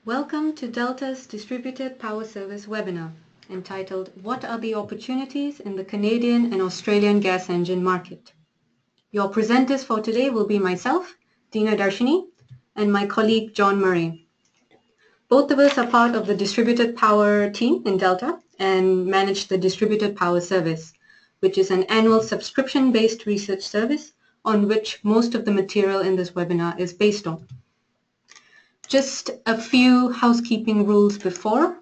Welcome to Delta's Distributed Power Service webinar entitled What are the Opportunities in the Canadian and Australian Gas Engine Market? Your presenters for today will be myself, Dina Darshini, and my colleague John Murray. Both of us are part of the Distributed Power team in Delta and manage the Distributed Power Service, which is an annual subscription-based research service on which most of the material in this webinar is based on. Just a few housekeeping rules before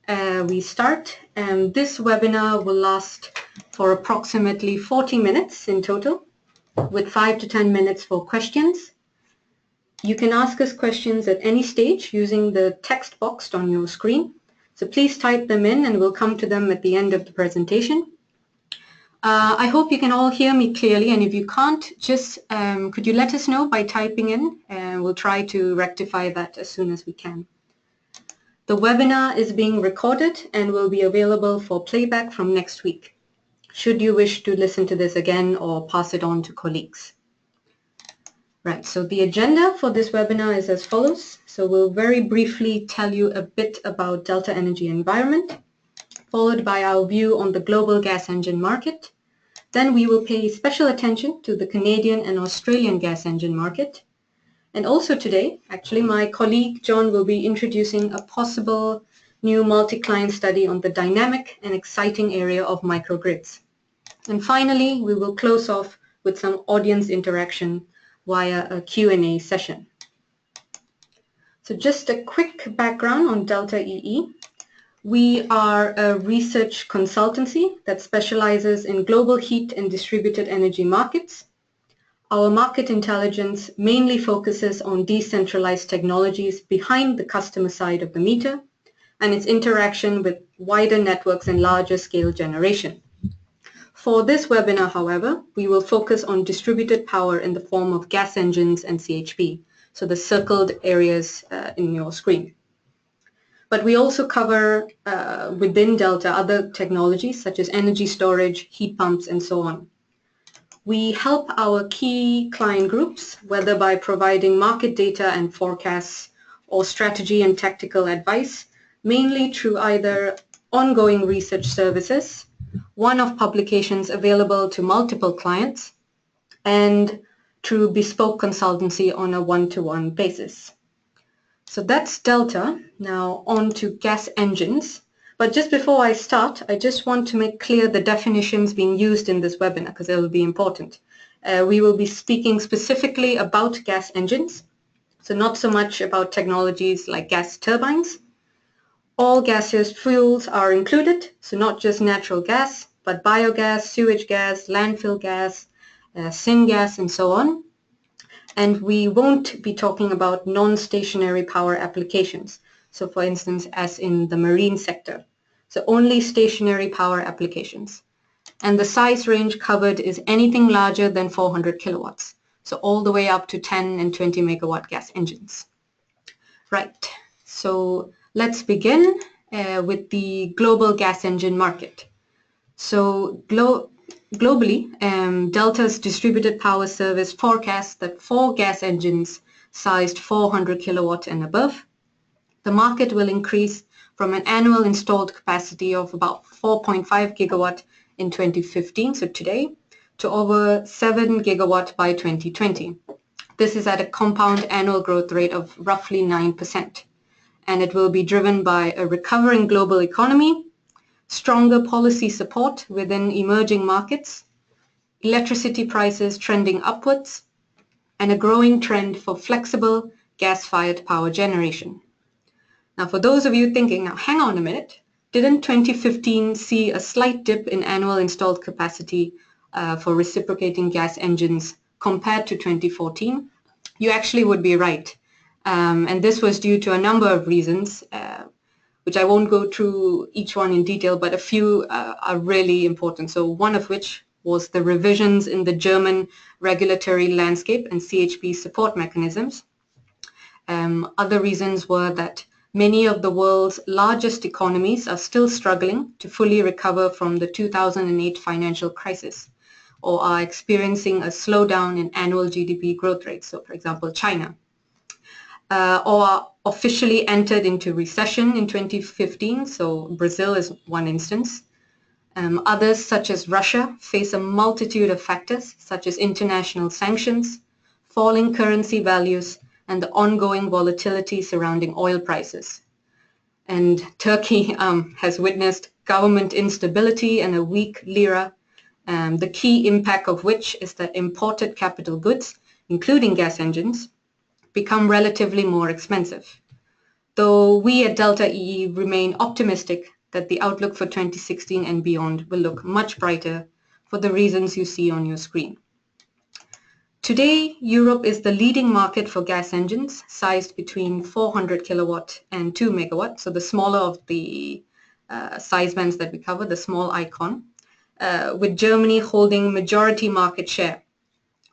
we start. This webinar will last for approximately 40 minutes in total, with 5 to 10 minutes for questions. You can ask us questions at any stage using the text box on your screen. So please type them in and we'll come to them at the end of the presentation. I hope you can all hear me clearly, and if you can't, just could you let us know by typing in, and we'll try to rectify that as soon as we can. The webinar is being recorded and will be available for playback from next week, should you wish to listen to this again or pass it on to colleagues. Right, so the agenda for this webinar is as follows. So we'll very briefly tell you a bit about Delta Energy Environment, followed by our view on the global gas engine market. Then we will pay special attention to the Canadian and Australian gas engine market. And also today, actually, my colleague John will be introducing a possible new multi-client study on the dynamic and exciting area of microgrids. And finally, we will close off with some audience interaction via a Q&A session. So just a quick background on Deltaee. We are a research consultancy that specializes in global heat and distributed energy markets. Our market intelligence mainly focuses on decentralized technologies behind the customer side of the meter and its interaction with wider networks and larger scale generation. For this webinar, however, we will focus on distributed power in the form of gas engines and CHP, so the circled areas in your screen. But we also cover within Delta other technologies such as energy storage, heat pumps, and so on. We help our key client groups, whether by providing market data and forecasts or strategy and tactical advice, mainly through either ongoing research services, one-off publications available to multiple clients, and through bespoke consultancy on a one-to-one basis. So that's Delta. Now on to gas engines. But just before I start, I just want to make clear the definitions being used in this webinar because it will be important. We will be speaking specifically about gas engines, so not so much about technologies like gas turbines. All gaseous fuels are included, so not just natural gas, but biogas, sewage gas, landfill gas, syngas, and so on. And we won't be talking about non-stationary power applications. So for instance, as in the marine sector. So only stationary power applications. And the size range covered is anything larger than 400 kilowatts. So all the way up to 10 and 20 megawatt gas engines. Right, so let's begin with the global gas engine market. So globally, Delta's Distributed Power Service forecasts that for gas engines sized 400 kilowatt and above, the market will increase from an annual installed capacity of about 4.5 gigawatt in 2015, so today, to over 7 gigawatt by 2020. This is at a compound annual growth rate of roughly 9%. And it will be driven by a recovering global economy, stronger policy support within emerging markets, electricity prices trending upwards, and a growing trend for flexible gas-fired power generation. Now, for those of you thinking, now hang on a minute, didn't 2015 see a slight dip in annual installed capacity for reciprocating gas engines compared to 2014? You actually would be right. And this was due to a number of reasons, which I won't go through each one in detail, but a few are really important. So one of which was the revisions in the German regulatory landscape and CHP support mechanisms. Other reasons were that many of the world's largest economies are still struggling to fully recover from the 2008 financial crisis, or are experiencing a slowdown in annual GDP growth rates. So for example, China. Or officially entered into recession in 2015, so Brazil is one instance. Others, such as Russia, face a multitude of factors, such as international sanctions, falling currency values, and the ongoing volatility surrounding oil prices. And Turkey has witnessed government instability and a weak lira, the key impact of which is that imported capital goods, including gas engines, become relatively more expensive. Though we at Deltaee remain optimistic that the outlook for 2016 and beyond will look much brighter for the reasons you see on your screen. Today, Europe is the leading market for gas engines sized between 400 kilowatt and 2 megawatt, so the smaller of the size bands that we cover, the small icon, with Germany holding majority market share.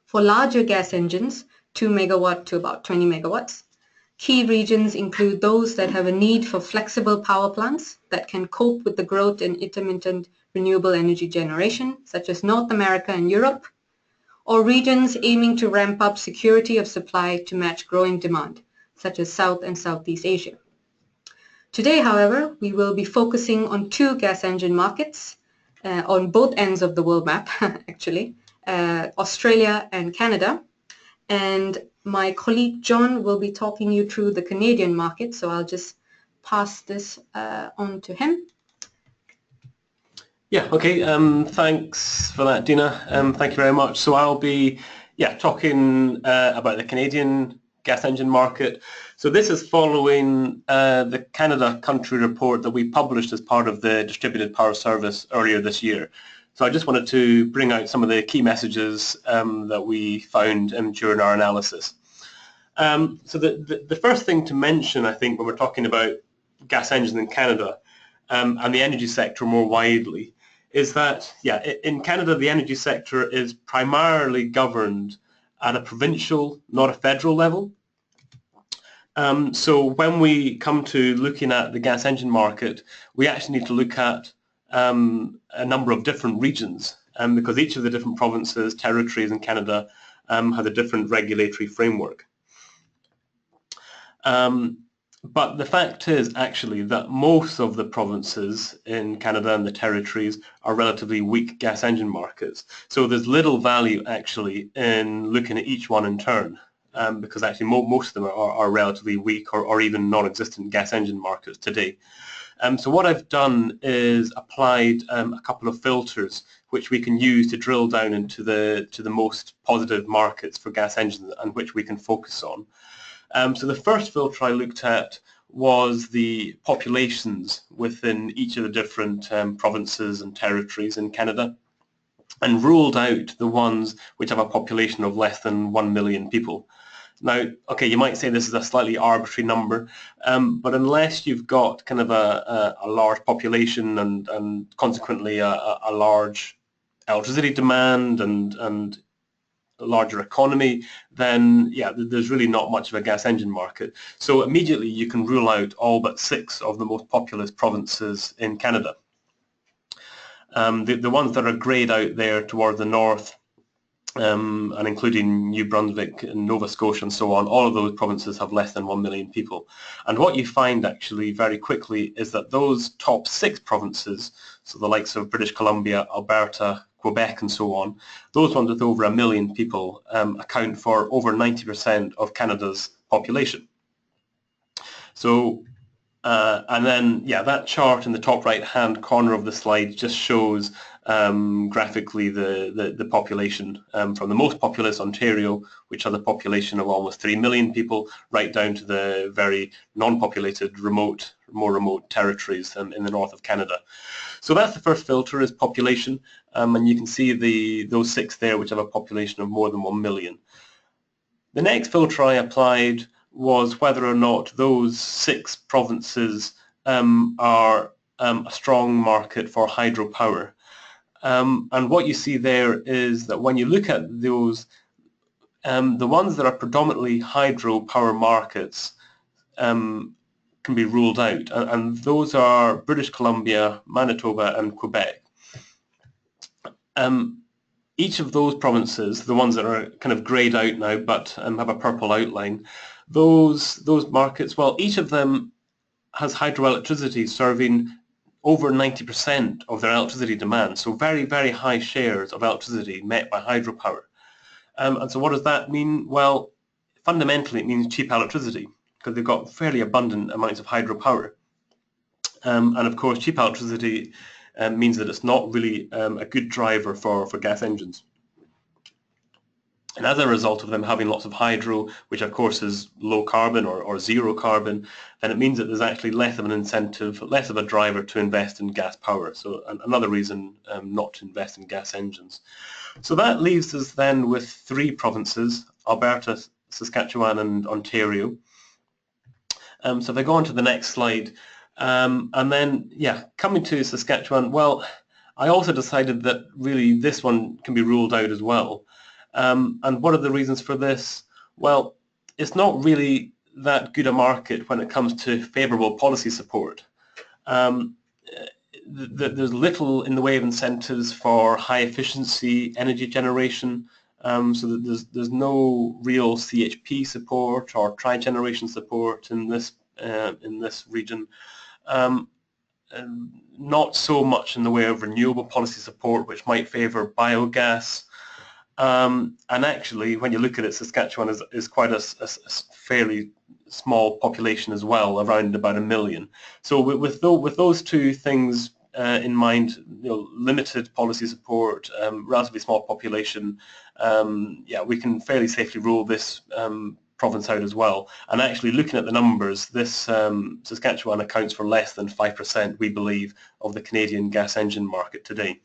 For larger gas engines, 2 megawatt to about 20 megawatts, key regions include those that have a need for flexible power plants that can cope with the growth in intermittent renewable energy generation, such as North America and Europe, or regions aiming to ramp up security of supply to match growing demand, such as South and Southeast Asia. Today, however, we will be focusing on two gas engine markets on both ends of the world map, actually, Australia and Canada. And my colleague John will be talking you through the Canadian market, so I'll just pass this on to him. Yeah, okay, thanks for that, Dina. Thank you very much. So I'll be talking about the Canadian gas engine market. So this is following the Canada country report that we published as part of the Distributed Power Service earlier this year. So I just wanted to bring out some of the key messages that we found during our analysis. So the first thing to mention, I think, when we're talking about gas engines in Canada and the energy sector more widely, is that, in Canada, the energy sector is primarily governed at a provincial, not a federal level. So when we come to looking at the gas engine market, we actually need to look at a number of different regions, because each of the different provinces, territories in Canada have a different regulatory framework. But the fact is actually that most of the provinces in Canada and the territories are relatively weak gas engine markets. So there's little value actually in looking at each one in turn, because actually most of them are relatively weak or even non-existent gas engine markets today. So what I've done is applied a couple of filters which we can use to drill down into the most positive markets for gas engines and which we can focus on. So the first filter I looked at was the populations within each of the different provinces and territories in Canada, and ruled out the ones which have a population of less than 1 million people. Now, okay, you might say this is a slightly arbitrary number, but unless you've got kind of a large population and consequently a large electricity demand and a larger economy, then there's really not much of a gas engine market. So immediately you can rule out all but 6 of the most populous provinces in Canada. The ones that are greyed out there toward the north, and including New Brunswick and Nova Scotia and so on, all of those provinces have less than 1 million people. And what you find actually very quickly is that those top 6 provinces, so the likes of British Columbia, Alberta, Quebec and so on, those ones with over 1 million people account for over 90% of Canada's population. So, and then, that chart in the top right-hand corner of the slide just shows graphically the population from the most populous Ontario, which has a population of almost 3 million people, right down to the very non-populated, more remote territories in the north of Canada. So that's the first filter, is population, and you can see those 6 there which have a population of more than 1 million. The next filter I applied was whether or not those 6 provinces are a strong market for hydropower. And what you see there is that when you look at those, the ones that are predominantly hydropower markets can be ruled out, and those are British Columbia, Manitoba and Quebec. Each of those provinces, the ones that are kind of greyed out now but have a purple outline, Those markets, well, each of them has hydroelectricity serving over 90% of their electricity demand, so very, very high shares of electricity met by hydropower. And so what does that mean? Well, fundamentally it means cheap electricity, because they've got fairly abundant amounts of hydropower. And of course, cheap electricity means that it's not really a good driver for gas engines. And as a result of them having lots of hydro, which of course is low carbon or zero carbon, then it means that there's actually less of an incentive, less of a driver to invest in gas power. So another reason not to invest in gas engines. So that leaves us then with 3 provinces, Alberta, Saskatchewan and Ontario. So if I go on to the next slide, and then, yeah, coming to Saskatchewan, well, I also decided that really this one can be ruled out as well. And what are the reasons for this? Well, it's not really that good a market when it comes to favourable policy support. There's little in the way of incentives for high efficiency energy generation, so that there's no real CHP support or tri-generation support in this region. Not so much in the way of renewable policy support, which might favour biogas. And actually, when you look at it, Saskatchewan is quite a fairly small population as well, around about 1 million. So with those 2 things in mind, limited policy support, relatively small population, yeah, we can fairly safely rule this province out as well. And actually, looking at the numbers, this Saskatchewan accounts for less than 5%, we believe, of the Canadian gas engine market today.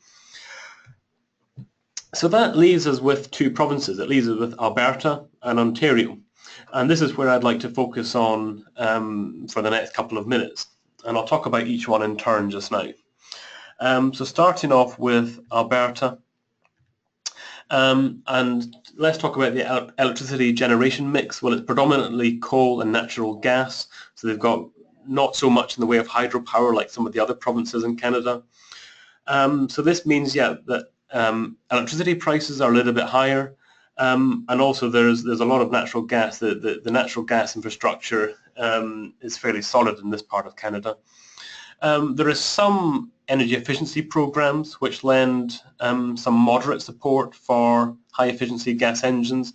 So that leaves us with 2 provinces. It leaves us with Alberta and Ontario. And this is where I'd like to focus on for the next couple of minutes. And I'll talk about each one in turn just now. So starting off with Alberta. And let's talk about the electricity generation mix. Well, it's predominantly coal and natural gas. So they've got not so much in the way of hydropower like some of the other provinces in Canada. So this means, yeah, that electricity prices are a little bit higher, and also there's a lot of natural gas. The natural gas infrastructure is fairly solid in this part of Canada. There is some energy efficiency programs which lend some moderate support for high efficiency gas engines,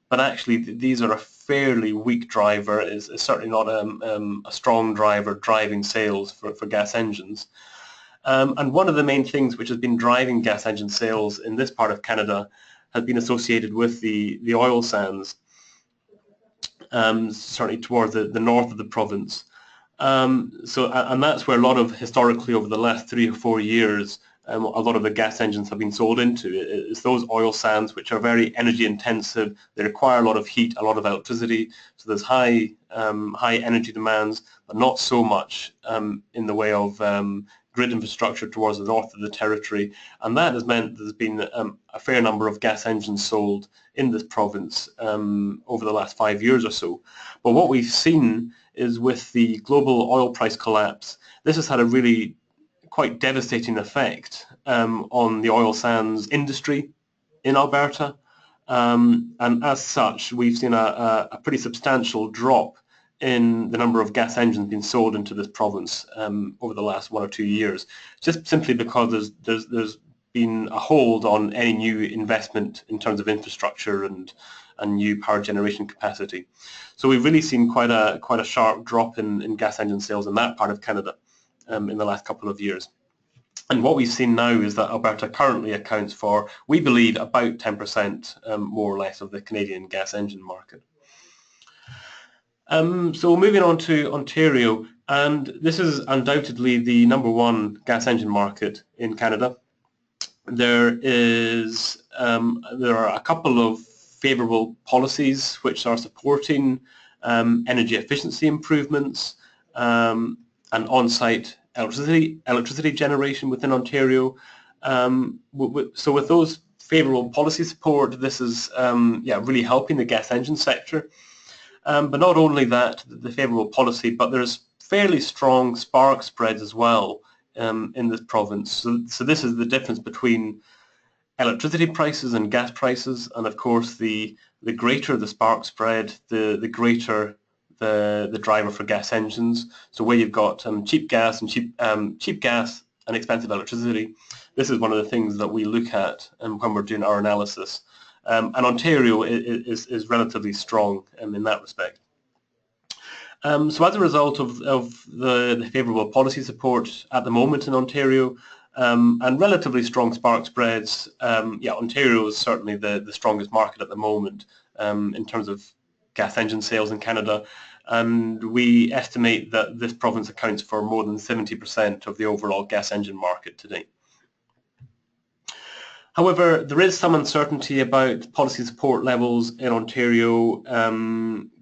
but actually these are a fairly weak driver. It's certainly not a strong driver driving sales for gas engines. And one of the main things which has been driving gas engine sales in this part of Canada has been associated with the oil sands, certainly towards the north of the province. And that's where a lot of, historically over the last 3 or 4 years, a lot of the gas engines have been sold into. It's those oil sands which are very energy intensive. They require a lot of heat, a lot of electricity. So there's high energy demands, but not so much in the way of grid infrastructure towards the north of the territory, and that has meant there's been a fair number of gas engines sold in this province over the last 5 years or so. But what we've seen is with the global oil price collapse, this has had a really quite devastating effect on the oil sands industry in Alberta, and as such we've seen a pretty substantial drop in the number of gas engines being sold into this province over the last 1 or 2 years, just simply because there's been a hold on any new investment in terms of infrastructure and new power generation capacity. So we've really seen quite a sharp drop in gas engine sales in that part of Canada in the last couple of years. And what we've seen now is that Alberta currently accounts for, we believe, about 10% more or less of the Canadian gas engine market. So moving on to Ontario, and this is undoubtedly the #1 gas engine market in Canada. There are a couple of favourable policies which are supporting energy efficiency improvements and on-site electricity generation within Ontario. So with those favourable policy support, this is really helping the gas engine sector. But not only that, the favourable policy, but there's fairly strong spark spreads as well in this province. So this is the difference between electricity prices and gas prices, and of course the greater the spark spread, the greater the driver for gas engines. So where you've got cheap gas and expensive electricity, this is one of the things that we look at when we're doing our analysis. And Ontario is relatively strong in that respect. So as a result of the favourable policy support at the moment in Ontario, and relatively strong spark spreads, Ontario is certainly the strongest market at the moment in terms of gas engine sales in Canada, and we estimate that this province accounts for more than 70% of the overall gas engine market today. However, there is some uncertainty about policy support levels in Ontario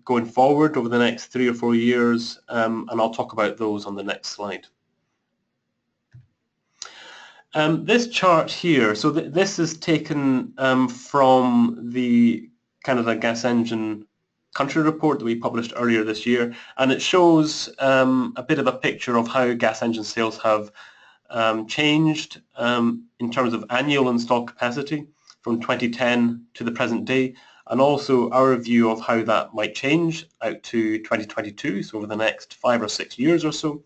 going forward over the next 3 or 4 years, and I'll talk about those on the next slide. This chart here, so this is taken from the Canada Gas Engine Country Report that we published earlier this year, and it shows a bit of a picture of how gas engine sales have changed in terms of annual installed capacity from 2010 to the present day, and also our view of how that might change out to 2022, so over the next 5 or 6 years or so.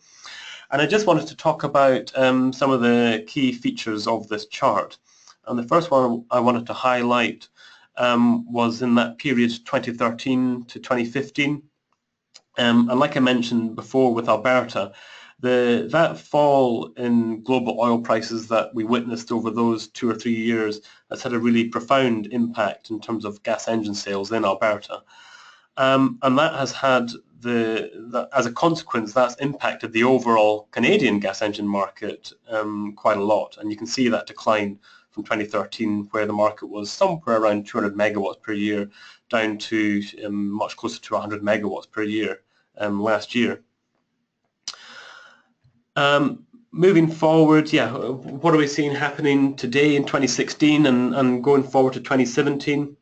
And I just wanted to talk about some of the key features of this chart. And the first one I wanted to highlight was in that period 2013 to 2015. And like I mentioned before with Alberta, that fall in global oil prices that we witnessed over those 2 or 3 years has had a really profound impact in terms of gas engine sales in Alberta. And that has had, as a consequence, that's impacted the overall Canadian gas engine market quite a lot. And you can see that decline from 2013, where the market was somewhere around 200 megawatts per year, down to much closer to 100 megawatts per year last year. Moving forward, what are we seeing happening today in 2016 and going forward to 2017?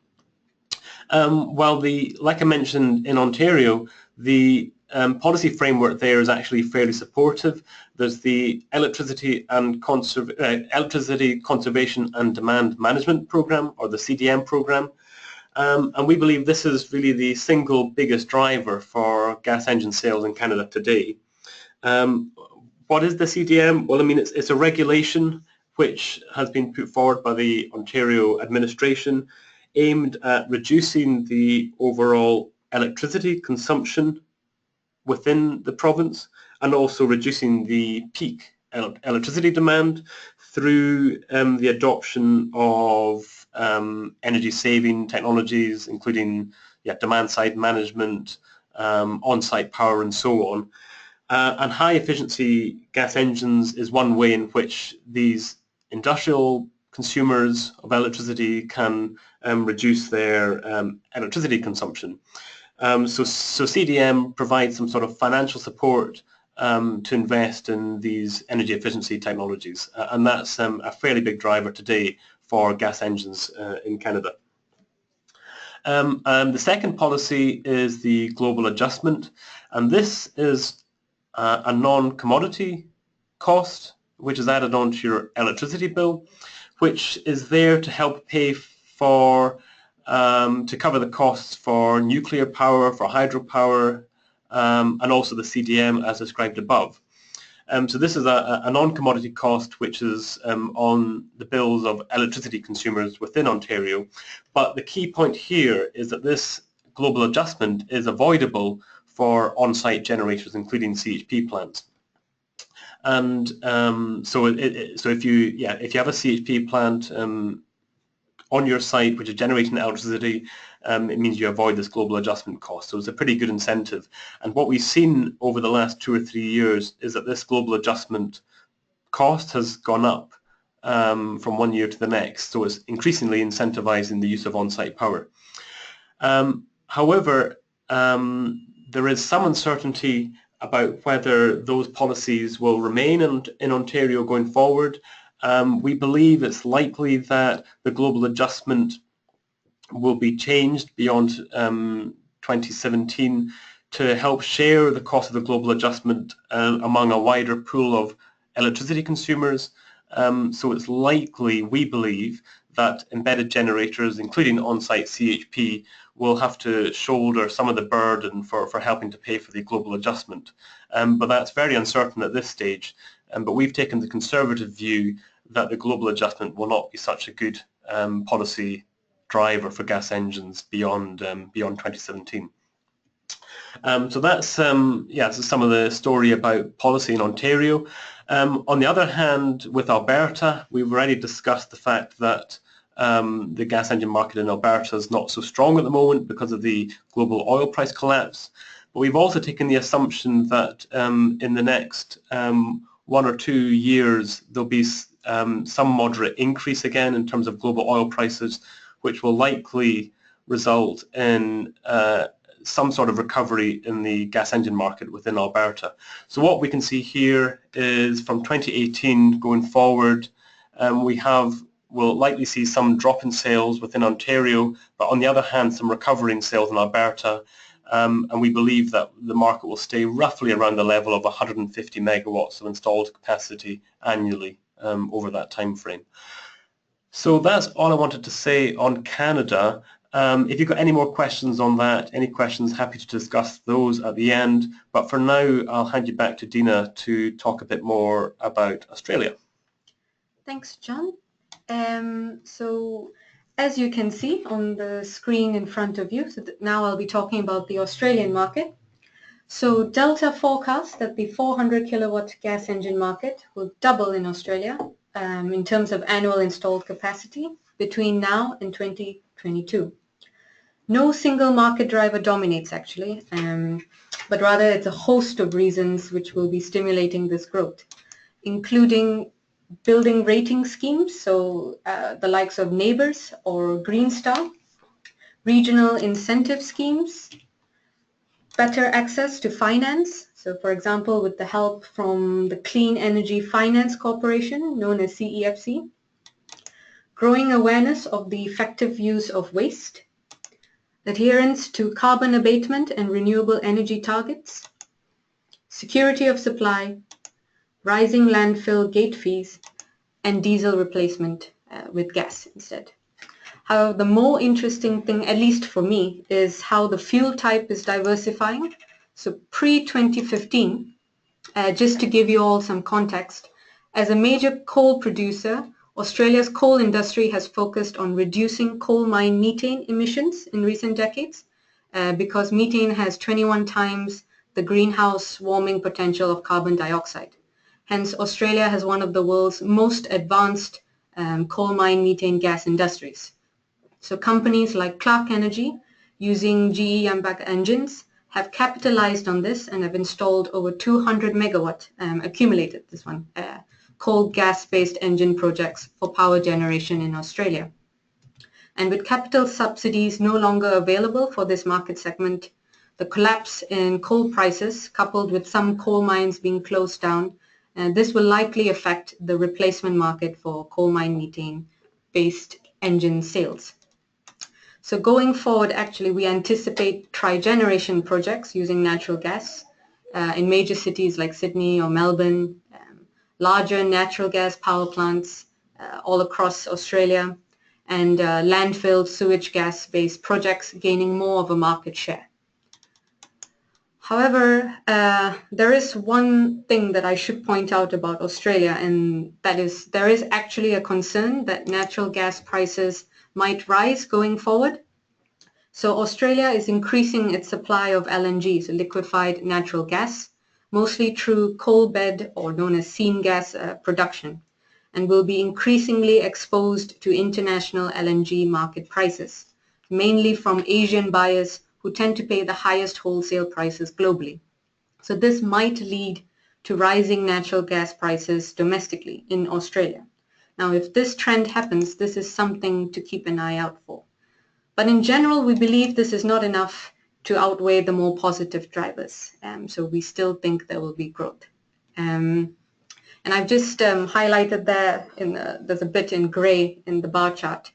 Well, like I mentioned in Ontario, the policy framework there is actually fairly supportive. There's the Electricity Conservation and Demand Management Program, or the CDM program, and we believe this is really the single biggest driver for gas engine sales in Canada today. What is the CDM? Well, I mean, it's a regulation which has been put forward by the Ontario administration aimed at reducing the overall electricity consumption within the province and also reducing the peak electricity demand through the adoption of energy saving technologies, including demand side management, on-site power and so on. And high efficiency gas engines is one way in which these industrial consumers of electricity can reduce their electricity consumption. So CDM provides some sort of financial support to invest in these energy efficiency technologies, and that's a fairly big driver today for gas engines in Canada. And the second policy is the global adjustment, and this is a non-commodity cost which is added onto your electricity bill, which is there to help pay for, to cover the costs for nuclear power, for hydropower, and also the CDM as described above. So this is a non-commodity cost which is on the bills of electricity consumers within Ontario. But the key point here is that this global adjustment is avoidable for on-site generators, including CHP plants. And so if you have a CHP plant on your site which is generating electricity, it means you avoid this global adjustment cost. So it's a pretty good incentive. And what we've seen over the last 2 or 3 years is that this global adjustment cost has gone up from one year to the next. So it's increasingly incentivizing the use of on-site power. However, there is some uncertainty about whether those policies will remain in Ontario going forward. We believe it's likely that the global adjustment will be changed beyond 2017 to help share the cost of the global adjustment among a wider pool of electricity consumers. So it's likely, we believe, that embedded generators, including on-site CHP, will have to shoulder some of the burden for helping to pay for the global adjustment. But that's very uncertain at this stage. But we've taken the conservative view that the global adjustment will not be such a good policy driver for gas engines beyond 2017. So that's some of the story about policy in Ontario. On the other hand, with Alberta, we've already discussed the fact that the gas engine market in Alberta is not so strong at the moment because of the global oil price collapse. But we've also taken the assumption that in the next 1 or 2 years there'll be some moderate increase again in terms of global oil prices, which will likely result in some sort of recovery in the gas engine market within Alberta. So what we can see here is from 2018 going forward, we'll likely see some drop in sales within Ontario, but on the other hand, some recovery in sales in Alberta. And we believe that the market will stay roughly around the level of 150 megawatts of installed capacity annually over that time frame. So that's all I wanted to say on Canada. If you've got any more questions on that, any questions, happy to discuss those at the end. But for now, I'll hand you back to Dina to talk a bit more about Australia. Thanks, John. So as you can see on the screen in front of you, so now I'll be talking about the Australian market. So Deltaee forecasts that the 400 kilowatt gas engine market will double in Australia in terms of annual installed capacity between now and 2022. No single market driver dominates actually, but rather it's a host of reasons which will be stimulating this growth, including building rating schemes, so the likes of Neighbours or Green Star, regional incentive schemes, better access to finance, so for example with the help from the Clean Energy Finance Corporation, known as CEFC, growing awareness of the effective use of waste, adherence to carbon abatement and renewable energy targets, security of supply, rising landfill gate fees, and diesel replacement with gas instead. However, the more interesting thing, at least for me, is how the fuel type is diversifying. So pre-2015, just to give you all some context, as a major coal producer, Australia's coal industry has focused on reducing coal mine methane emissions in recent decades because methane has 21 times the greenhouse warming potential of carbon dioxide. Hence, Australia has one of the world's most advanced coal mine methane gas industries. So companies like Clark Energy, using GE engines, have capitalized on this and have installed over 200 megawatt accumulated, coal gas-based engine projects for power generation in Australia. And with capital subsidies no longer available for this market segment, the collapse in coal prices, coupled with some coal mines being closed down, this will likely affect the replacement market for coal mine methane-based engine sales. So going forward, actually, we anticipate trigeneration projects using natural gas in major cities like Sydney or Melbourne, larger natural gas power plants all across Australia, and landfill sewage gas-based projects gaining more of a market share. However, there is one thing that I should point out about Australia, and that is there is actually a concern that natural gas prices might rise going forward. So Australia is increasing its supply of LNG, so liquefied natural gas, mostly through coal bed or known as seam gas production, and will be increasingly exposed to international LNG market prices, mainly from Asian buyers who tend to pay the highest wholesale prices globally. So this might lead to rising natural gas prices domestically in Australia. Now, if this trend happens, this is something to keep an eye out for. But in general, we believe this is not enough to outweigh the more positive drivers. So we still think there will be growth. And I've just highlighted there, there's a bit in gray in the bar chart.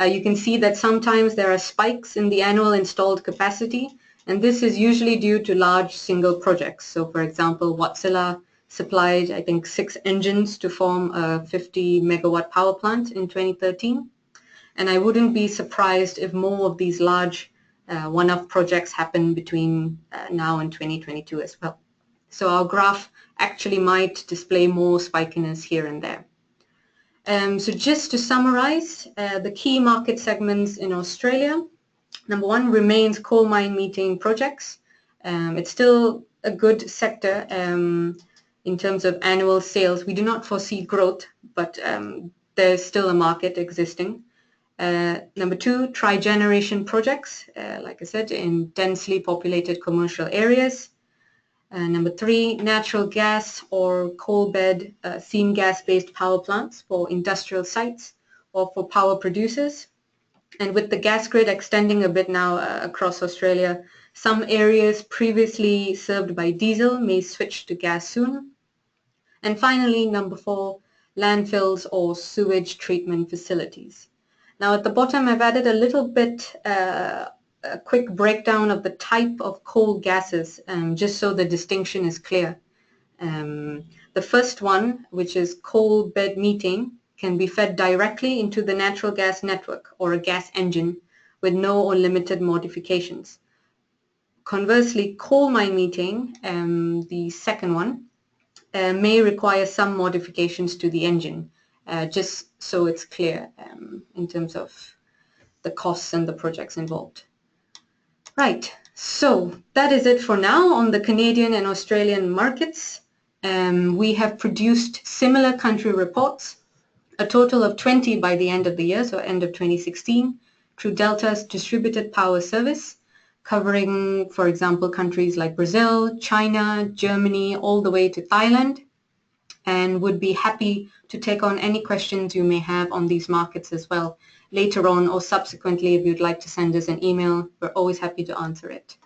You can see that sometimes there are spikes in the annual installed capacity, and this is usually due to large single projects. So for example, Wärtsilä supplied, I think, 6 engines to form a 50 megawatt power plant in 2013. And I wouldn't be surprised if more of these large one-off projects happen between now and 2022 as well. So our graph actually might display more spikiness here and there. So just to summarize, the key market segments in Australia, number one remains coal mine meeting projects. It's still a good sector in terms of annual sales. We do not foresee growth, but there's still a market existing. Number two, tri-generation projects, like I said, in densely populated commercial areas. Number three, natural gas or coal bed seam gas-based power plants for industrial sites or for power producers. And with the gas grid extending a bit now across Australia, some areas previously served by diesel may switch to gas soon. And finally, number four, landfills or sewage treatment facilities. Now at the bottom, I've added a little bit, a quick breakdown of the type of coal gases, just so the distinction is clear. The first one, which is coal bed methane, can be fed directly into the natural gas network or a gas engine with no or limited modifications. Conversely, coal mine methane, the second one, may require some modifications to the engine, just so it's clear in terms of the costs and the projects involved. Right, so that is it for now on the Canadian and Australian markets. We have produced similar country reports, a total of 20 by the end of the year, so end of 2016, through Deltaee's distributed power service, covering, for example, countries like Brazil, China, Germany, all the way to Thailand, and would be happy to take on any questions you may have on these markets as well later on or subsequently. If you'd like to send us an email, we're always happy to answer it.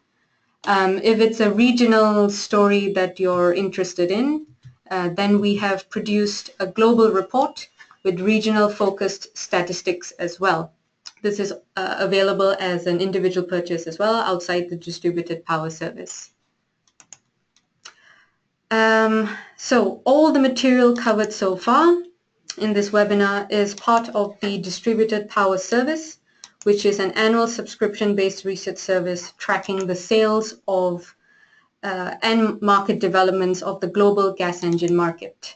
If it's a regional story that you're interested in, then we have produced a global report with regional focused statistics as well. This is available as an individual purchase as well outside the distributed power service. So all the material covered so far in this webinar is part of the distributed power service, which is an annual subscription-based research service tracking the sales of and market developments of the global gas engine market.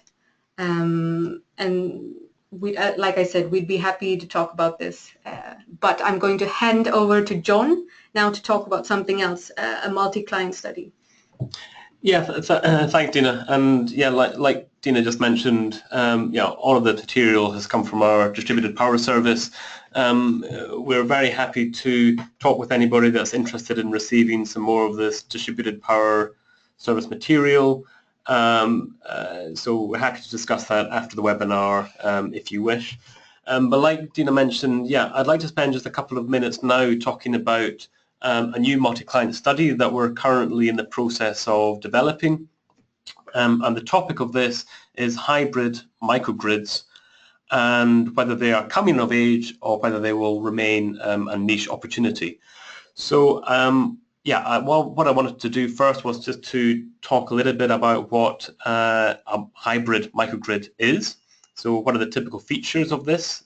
And we, like I said, we'd be happy to talk about this, but I'm going to hand over to John now to talk about something else, a multi-client study. Yeah, thanks, Dina. And yeah, like Dina just mentioned, yeah, all of the material has come from our distributed power service. We're very happy to talk with anybody that's interested in receiving some more of this distributed power service material. So we're happy to discuss that after the webinar if you wish. But like Dina mentioned, yeah, I'd like to spend just a couple of minutes now talking about a new multi-client study that we're currently in the process of developing. And the topic of this is hybrid microgrids and whether they are coming of age or whether they will remain a niche opportunity. So yeah, what I wanted to do first was just to talk a little bit about what a hybrid microgrid is. So what are the typical features of this?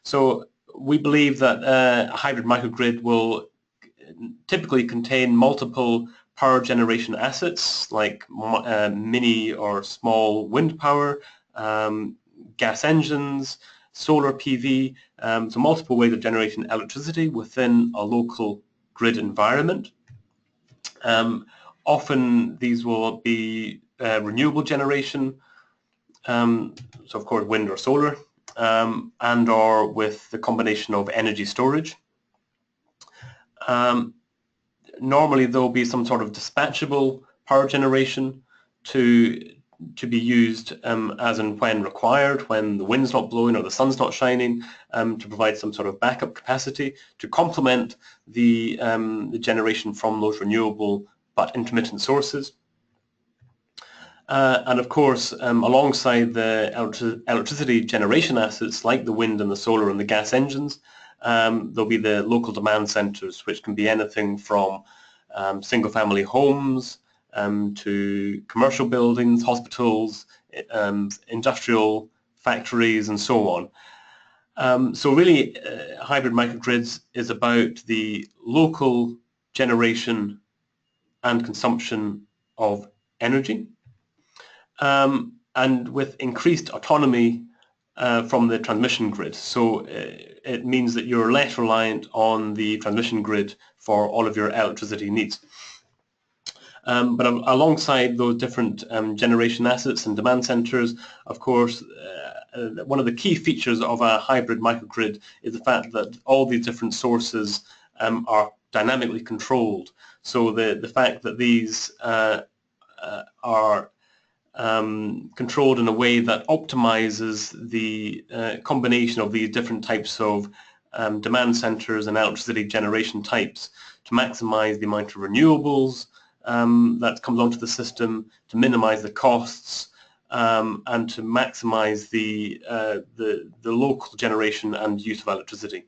So we believe that a hybrid microgrid will typically contain multiple power generation assets like mini or small wind power, gas engines, solar PV, so multiple ways of generating electricity within a local grid environment. Often these will be renewable generation, so of course wind or solar, and or with the combination of energy storage. Normally there will be some sort of dispatchable power generation to be used as and when required, when the wind's not blowing or the sun's not shining, to provide some sort of backup capacity to complement the generation from those renewable but intermittent sources. And of course, alongside the electricity generation assets like the wind and the solar and the gas engines, there'll be the local demand centres, which can be anything from single-family homes to commercial buildings, hospitals, industrial factories, and so on. So really, hybrid microgrids is about the local generation and consumption of energy, and with increased autonomy from the transmission grid. So it means that you're less reliant on the transmission grid for all of your electricity needs. But alongside those different generation assets and demand centers, of course, one of the key features of a hybrid microgrid is the fact that all these different sources are dynamically controlled. So the fact that these are controlled in a way that optimizes the combination of these different types of demand centers and electricity generation types to maximize the amount of renewables that comes onto the system, to minimize the costs, and to maximize the local generation and use of electricity.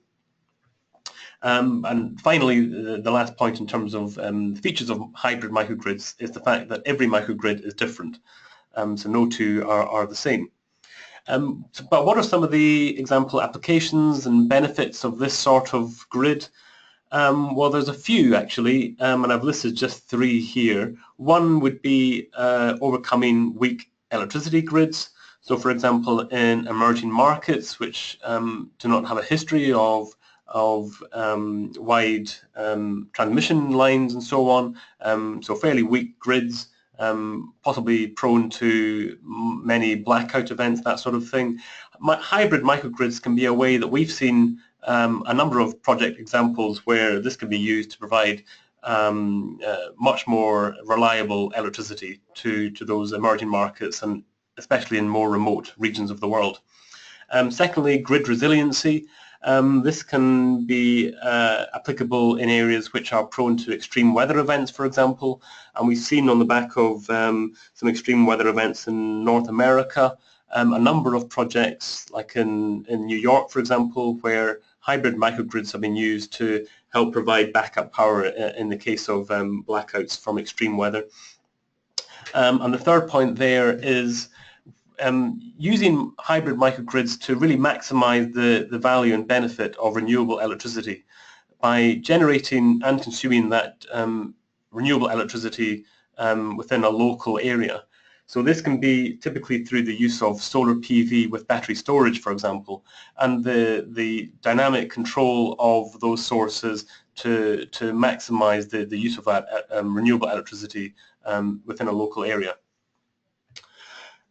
And finally, the last point in terms of features of hybrid microgrids is the fact that every microgrid is different. So no two are the same. But what are some of the example applications and benefits of this sort of grid? Well, there's a few actually, and I've listed just 3 here. One would be overcoming weak electricity grids. So for example, in emerging markets which do not have a history of wide transmission lines and so on, so fairly weak grids, possibly prone to many blackout events, that sort of thing. Hybrid microgrids can be a way that we've seen a number of project examples where this can be used to provide much more reliable electricity to those emerging markets, and especially in more remote regions of the world. Secondly, grid resiliency. This can be applicable in areas which are prone to extreme weather events, for example, and we've seen on the back of some extreme weather events in North America a number of projects, like in New York, for example, where hybrid microgrids have been used to help provide backup power in the case of blackouts from extreme weather. And the third point there is using hybrid microgrids to really maximize the value and benefit of renewable electricity by generating and consuming that renewable electricity within a local area. So this can be typically through the use of solar PV with battery storage, for example, and the dynamic control of those sources to maximize the use of that renewable electricity within a local area.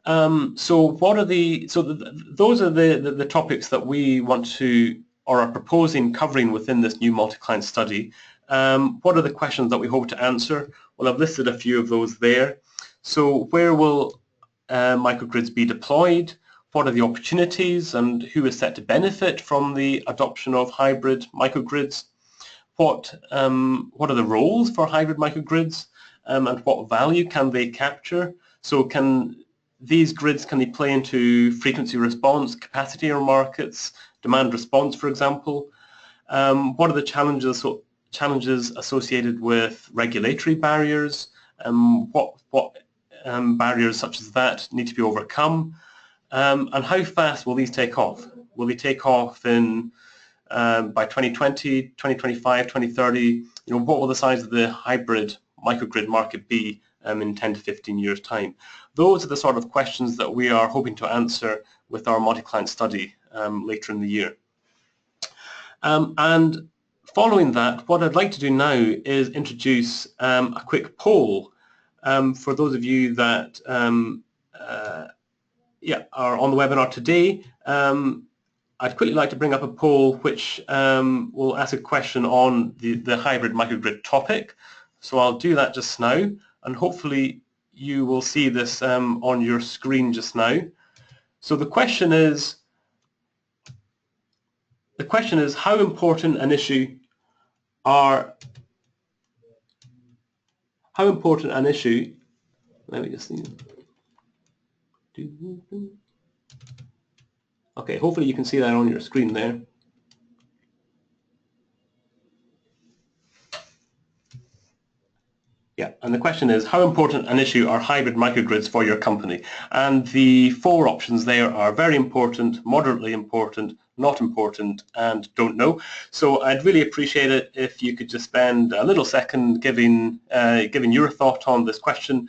Those are the topics that we want to, or are proposing covering within this new MultiClient study. What are the questions that we hope to answer? Well, I've listed a few of those there. So where will microgrids be deployed? What are the opportunities and who is set to benefit from the adoption of hybrid microgrids? What are the roles for hybrid microgrids, and what value can they capture? So these grids, can they play into frequency response, capacity markets, demand response, for example? What are the challenges associated with regulatory barriers? What barriers such as that need to be overcome? And how fast will these take off? Will they take off by 2020, 2025, 2030? What will the size of the hybrid microgrid market be in 10 to 15 years' time? Those are the sort of questions that we are hoping to answer with our MultiClient study later in the year. And following that, what I'd like to do now is introduce a quick poll for those of you that are on the webinar today. I'd quickly like to bring up a poll which will ask a question on the hybrid microgrid topic. So I'll do that just now, and hopefully you will see this on your screen just now. So the question is how important an issue let me just see. Okay, hopefully you can see that on your screen there. Yeah, and the question is, how important an issue are hybrid microgrids for your company? And the 4 options there are very important, moderately important, not important, and don't know. So I'd really appreciate it if you could just spend a little second giving your thought on this question.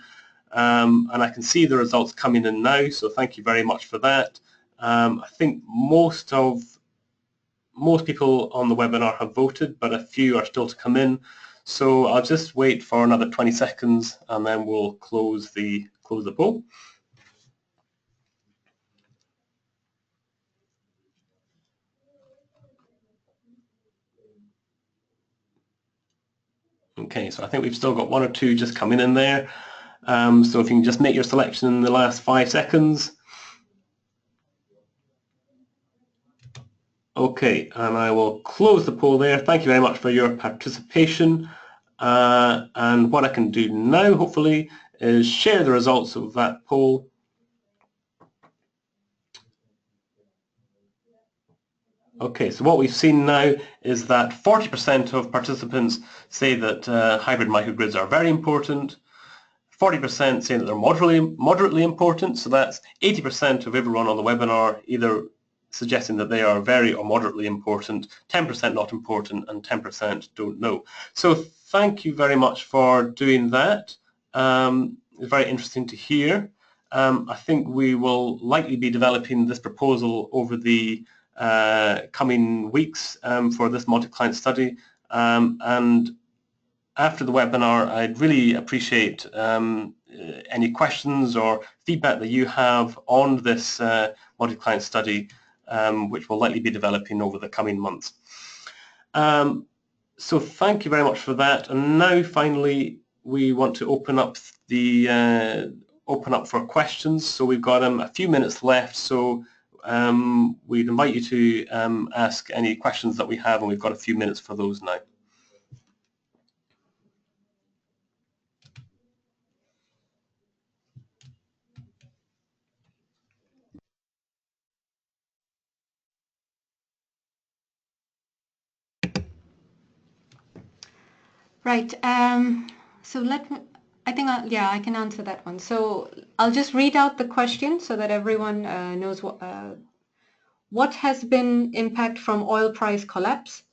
And I can see the results coming in now, so thank you very much for that. I think most people on the webinar have voted, but a few are still to come in. So I'll just wait for another 20 seconds and then we'll close the poll. Okay, so I think we've still got 1 or 2 just coming in there. So if you can just make your selection in the last 5 seconds. Okay, and I will close the poll there. Thank you very much for your participation. And what I can do now, hopefully, is share the results of that poll. Okay, so what we've seen now is that 40% of participants say that hybrid microgrids are very important. 40% say that they're moderately important, so that's 80% of everyone on the webinar either suggesting that they are very or moderately important, 10% not important, and 10% don't know. So thank you very much for doing that. It's very interesting to hear. I think we will likely be developing this proposal over the coming weeks for this multi-client study, and after the webinar I'd really appreciate any questions or feedback that you have on this multi-client study, which we'll likely be developing over the coming months. So thank you very much for that, and now finally we want to open up for questions. So we've got a few minutes left, so we'd invite you to ask any questions that we have, and we've got a few minutes for those now. Right. So I can answer that one. So I'll just read out the question so that everyone knows what has been impact from oil price collapse.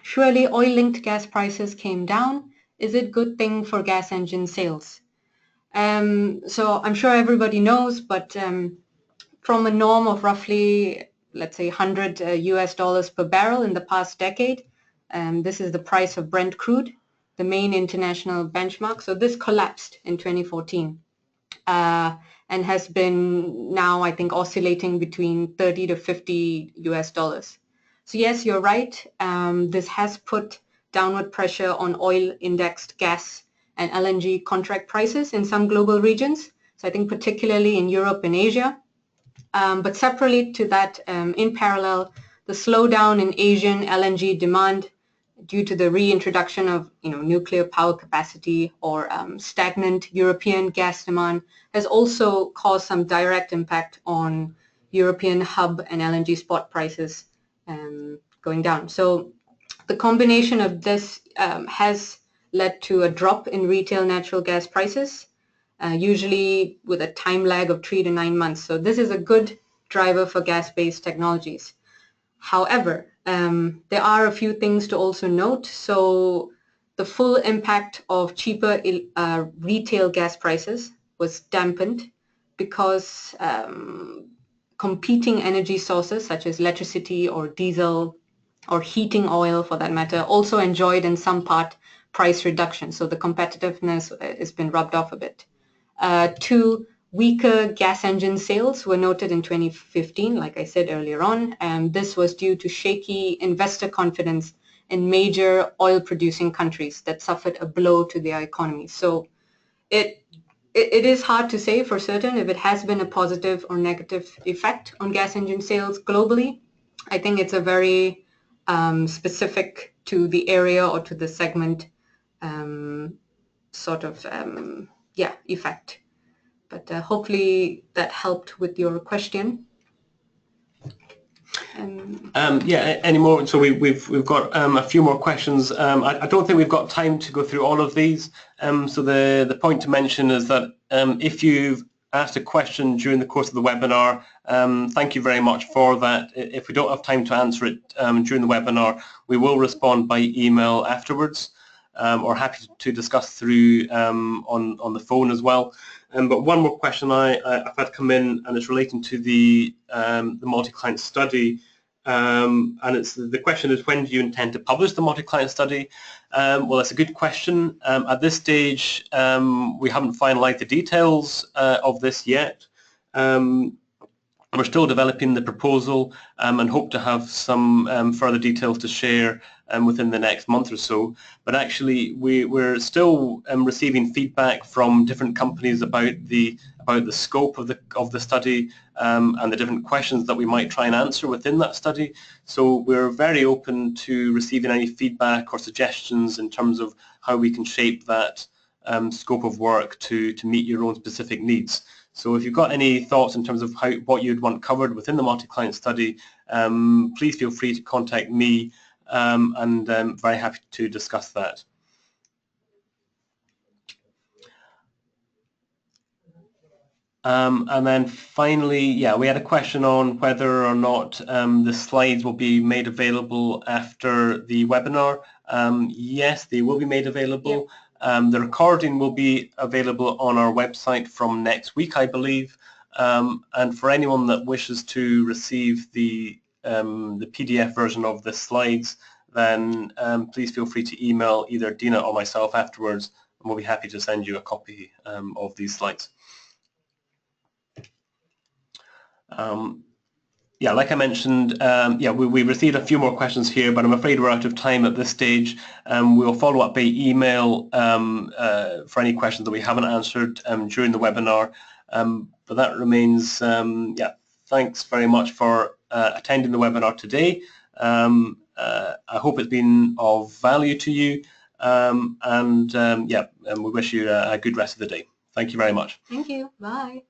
Surely oil-linked gas prices came down. Is it good thing for gas engine sales? So I'm sure everybody knows, but from a norm of roughly, let's say, $100 US per barrel in the past decade, this is the price of Brent crude, the main international benchmark. So this collapsed in 2014 and has been now, I think, oscillating between 30 to 50 US dollars. So yes, you're right. This has put downward pressure on oil-indexed gas and LNG contract prices in some global regions. So I think particularly in Europe and Asia. But separately to that, in parallel, the slowdown in Asian LNG demand due to the reintroduction of nuclear power capacity or stagnant European gas demand has also caused some direct impact on European hub and LNG spot prices going down. So the combination of this has led to a drop in retail natural gas prices, usually with a time lag of 3 to 9 months. So this is a good driver for gas-based technologies. However, there are a few things to also note. So the full impact of cheaper retail gas prices was dampened because competing energy sources such as electricity or diesel or heating oil for that matter also enjoyed in some part price reduction. So the competitiveness has been rubbed off a bit. 2, weaker gas engine sales were noted in 2015, like I said earlier on, and this was due to shaky investor confidence in major oil-producing countries that suffered a blow to their economy. So it is hard to say for certain if it has been a positive or negative effect on gas engine sales globally. I think it's a very specific to the area or to the segment effect. But hopefully that helped with your question. Yeah, any more? So we've got a few more questions. I don't think we've got time to go through all of these. So the point to mention is that if you've asked a question during the course of the webinar, thank you very much for that. If we don't have time to answer it during the webinar, we will respond by email afterwards, or happy to discuss through on the phone as well. But one more question I've had come in, and it's relating to the MultiClient study. And the question is, when do you intend to publish the MultiClient study? Well, that's a good question. At this stage, we haven't finalized the details of this yet. We're still developing the proposal and hope to have some further details to share within the next month or so. But actually, we're still receiving feedback from different companies about the scope of the study and the different questions that we might try and answer within that study. So we're very open to receiving any feedback or suggestions in terms of how we can shape that scope of work to meet your own specific needs. So if you've got any thoughts in terms of what you'd want covered within the MultiClient study, please feel free to contact me, and I'm very happy to discuss that. And then finally, yeah, we had a question on whether or not the slides will be made available after the webinar. Yes, they will be made available. Yep. The recording will be available on our website from next week, I believe. And for anyone that wishes to receive the PDF version of the slides, then please feel free to email either Dina or myself afterwards, and we'll be happy to send you a copy of these slides. Yeah, like I mentioned, yeah, we received a few more questions here, but I'm afraid we're out of time at this stage. We'll follow up by email for any questions that we haven't answered during the webinar. But that remains, yeah, thanks very much for attending the webinar today. I hope it's been of value to you, and yeah, we wish you a good rest of the day. Thank you very much. Thank you. Bye.